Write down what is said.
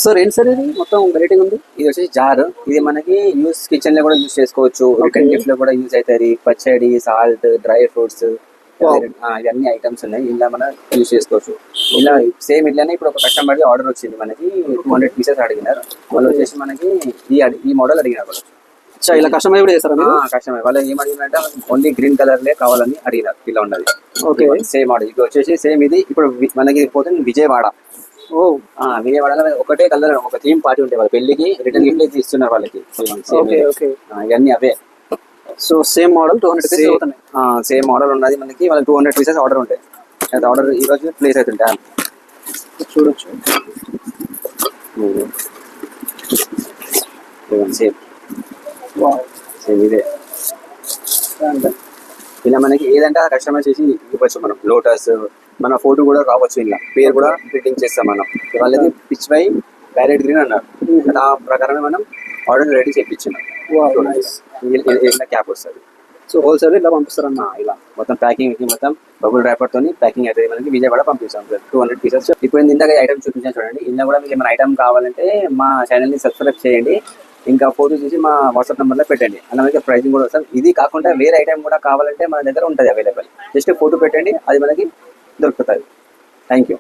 Sir ఏంటి sir ఇది మొత్తం వెరైటీగా ఉంది? ఇది వచ్చేసి జార్. ఇది మనకి కిచెన్ లో కూడా యూస్ చేసుకోవచ్చు, రిటర్న్ గిఫ్ట్ లో కూడా యూజ్ అవుతుంది. పచ్చడి, సాల్ట్, డ్రై ఫ్రూట్స్, ఇవన్నీ ఐటమ్స్ ఉన్నాయి. ఇలా మనం యూజ్ చేసుకోవచ్చు. ఇలా సేమ్ ఇట్లానే ఇప్పుడు ఒక కస్టమర్ ఆర్డర్ వచ్చింది మనకి, 200 పీసెస్ అడిగినారు. వాళ్ళు వచ్చేసి మనకి ఈ మోడల్ అడిగినారు. ఇలా కస్టమైజ్ కూడా చేస్తారా మీరు? కస్టమర్ వాళ్ళు ఏం అడిగినారంటే ఓన్లీ గ్రీన్ కలర్ లే కావాలని అడిగినారు. ఇలా ఉన్నది. Okay, same model. ఇది వచ్చేసి సేమ్ ఇది ఇప్పుడు మనకి పోతుంది విజయవాడ. విజయవాడలో ఒకటే కలర్ ఒక థీమ్ పార్టీ ఉంటాయి. వాళ్ళ పెళ్లికి రిటర్న్ గిఫ్ట్ అయితే ఇస్తున్నారు వాళ్ళకి. ఇవన్నీ అవే. సో సేమ్ మోడల్ 200 అవుతున్నాయి. సేమ్ మోడల్ ఉన్నది మనకి. వాళ్ళకి 200 పీసెస్ ఆర్డర్ ఉంటాయి. అది ఆర్డర్ ఈ రోజు ప్లేస్ అవుతుంటాయి. చూడొచ్చు. సేమ్ సేమ్ ఇదే. ఇలా మనకి ఏదంటే ఆ కస్టమైజ్ చేసి ఇవ్వచ్చు. మనం లోటస్ మన ఫోటో కూడా రావచ్చు. ఇలా పేరు కూడా ప్రింటింగ్ చేస్తాం మనం. వాళ్ళది పిచ్ బై ప్యారెట్ గ్రీన్ అన్నారు. ఆ ప్రకారమే మనం ఆర్డర్ రెడీ చేయించున్నాం. క్యాప్ వస్తుంది. సో హోల్సేల్ ఇలా పంపిస్తారన్న. ఇలా మొత్తం ప్యాకింగ్ మొత్తం బబుల్ ర్యాపర్ తోని ప్యాకింగ్ అయితే మనకి విజయవాడ పంపిస్తాం. 200 పీసెస్. ఇప్పుడు ఇందాక ఐటమ్ చూపించాను చూడండి. ఇలా కూడా మీకు ఏమైనా ఐటమ్ కావాలంటే మా ఛానల్ని సబ్స్క్రైబ్ చేయండి. ఇంకా ఫోటో చూసి మా వాట్సాప్ నెంబర్లో పెట్టండి. అలా మనకి ప్రైసింగ్ కూడా వస్తుంది. ఇది కాకుండా వేరే ఐటమ్ కూడా కావాలంటే మన దగ్గర ఉంటుంది అవైలబుల్. జస్ట్ ఫోటో పెట్టండి, అది మనకి దొరుకుతుంది. Thank you.